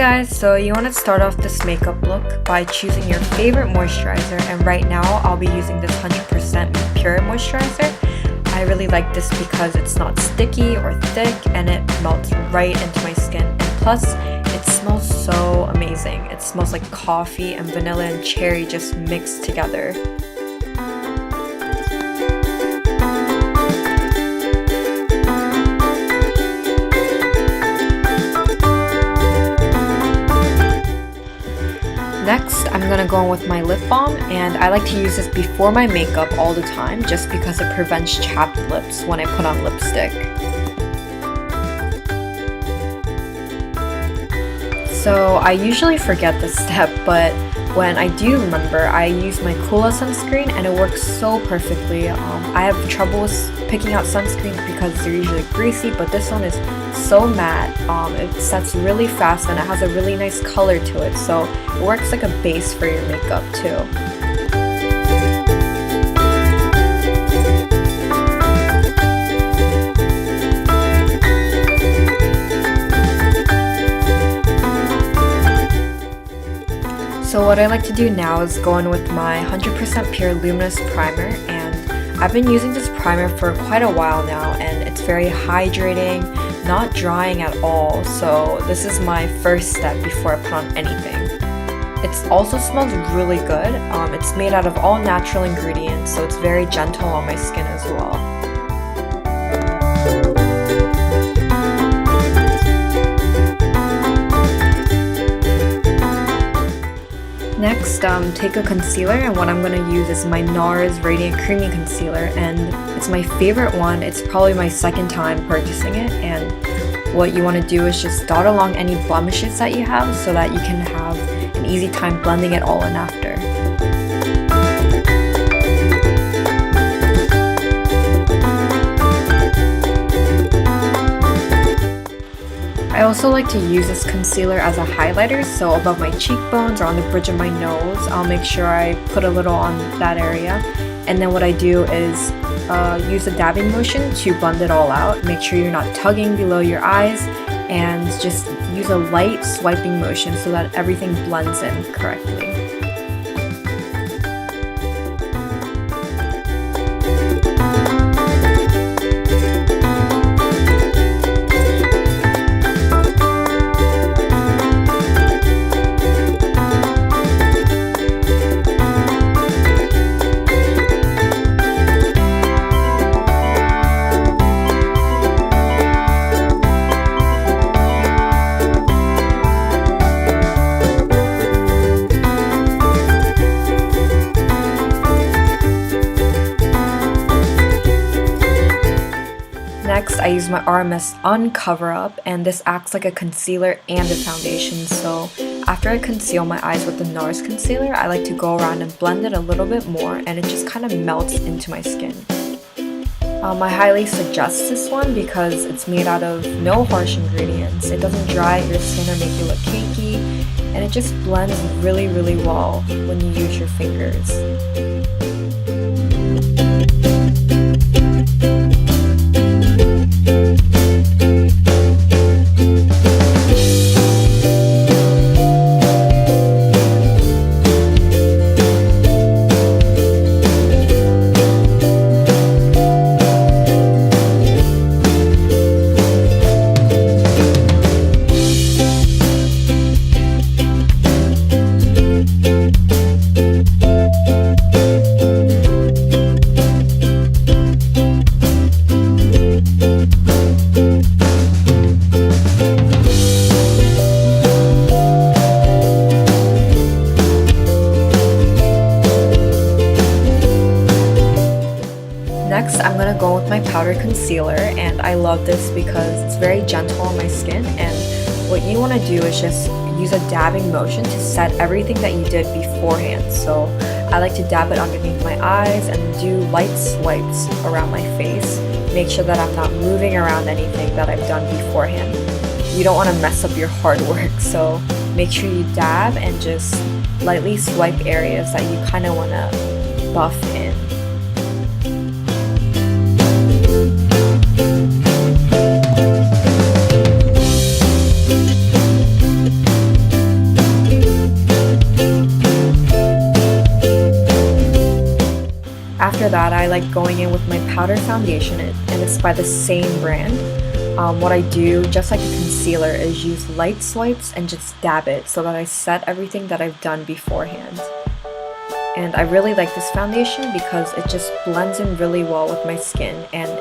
guys, so you want to start off this makeup look by choosing your favorite moisturizer, and right now I'll be using this 100% pure moisturizer. I really like this because it's not sticky or thick and it melts right into my skin, and plus it smells so amazing. It smells like coffee and vanilla and cherry just mixed together. Next, I'm gonna go in with my lip balm, and I like to use this before my makeup all the time just because it prevents chapped lips when I put on lipstick. So I usually forget this step, but when I do remember, I use my Coola Sunscreen and it works so perfectly. I have trouble with picking out sunscreens because they're usually greasy, but this one is so matte. It sets really fast and it has a really nice color to it, so it works like a base for your makeup too. So what I like to do now is go in with my 100% pure Luminous primer, and I've been using this primer for quite a while now, and it's very hydrating, not drying at all, so this is my first step before I put on anything. It also smells really good. It's made out of all natural ingredients, so it's very gentle on my skin as well. Next, take a concealer, and what I'm going to use is my Nars Radiant Creamy Concealer, and it's my favorite one. It's probably my second time purchasing it, and what you want to do is just dot along any blemishes that you have so that you can have an easy time blending it all in after. I also like to use this concealer as a highlighter, so above my cheekbones or on the bridge of my nose, I'll make sure I put a little on that area. And then what I do is use a dabbing motion to blend it all out. Make sure you're not tugging below your eyes, and just use a light swiping motion so that everything blends in correctly. Next, I use my RMS Uncover Up, and this acts like a concealer and a foundation, so after I conceal my eyes with the Nars concealer, I like to go around and blend it a little bit more, and it just kind of melts into my skin. I highly suggest this one because it's made out of no harsh ingredients. It doesn't dry your skin or make you look cakey, and it just blends really, really well when you use your fingers. Next, I'm going to go with my powder concealer, and I love this because it's very gentle on my skin, and what you want to do is just use a dabbing motion to set everything that you did beforehand. So I like to dab it underneath my eyes and do light swipes around my face. Make sure that I'm not moving around anything that I've done beforehand. You don't want to mess up your hard work, so make sure you dab and just lightly swipe areas that you kind of want to buff in. after that, I like going in with my powder foundation, and it's by the same brand. What I do, just like a concealer, is use light swipes and just dab it so that I set everything that I've done beforehand. And I really like this foundation because it just blends in really well with my skin. And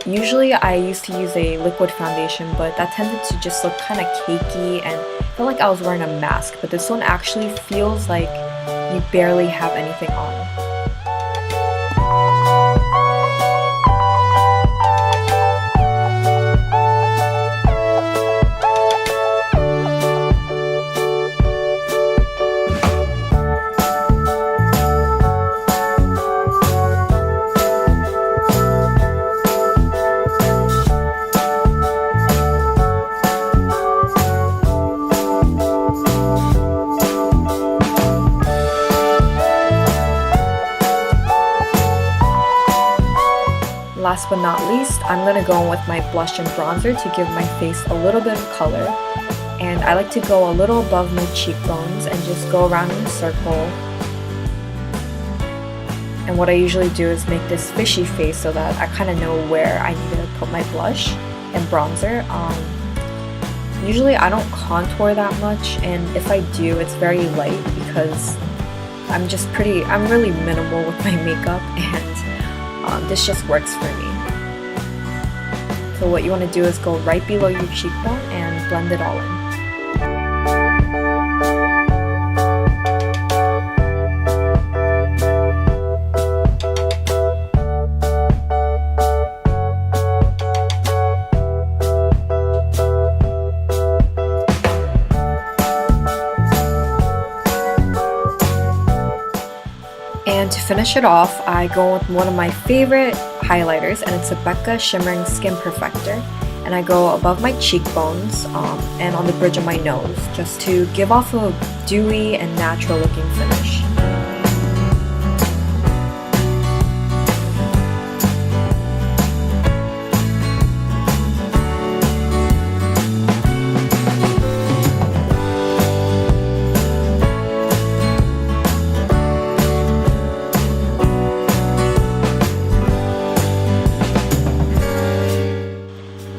usually I used to use a liquid foundation, but that tended to just look kind of cakey and felt like I was wearing a mask. But this one actually feels like you barely have anything on. Last but not least, I'm going to go in with my blush and bronzer to give my face a little bit of color. And I like to go a little above my cheekbones and just go around in a circle. And what I usually do is make this fishy face so that I kind of know where I need to put my blush and bronzer. Usually I don't contour that much, and if I do, it's very light because I'm really minimal with my makeup, and this just works for me. So what you want to do is go right below your cheekbone and blend it all in. And to finish it off, I go with one of my favorite highlighters, and it's a Becca Shimmering Skin Perfector. And I go above my cheekbones and on the bridge of my nose, just to give off a dewy and natural looking finish.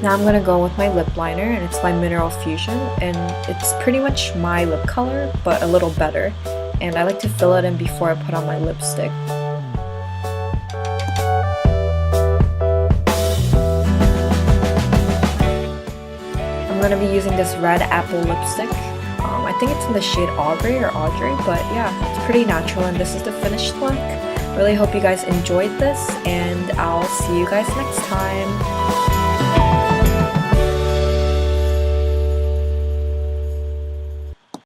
Now I'm gonna go with my lip liner, and it's by Mineral Fusion, and it's pretty much my lip color, but a little better. And I like to fill it in before I put on my lipstick. I'm gonna be using this red apple lipstick. I think it's in the shade Audrey, but yeah, it's pretty natural, and this is the finished look. Really hope you guys enjoyed this, and I'll see you guys next time.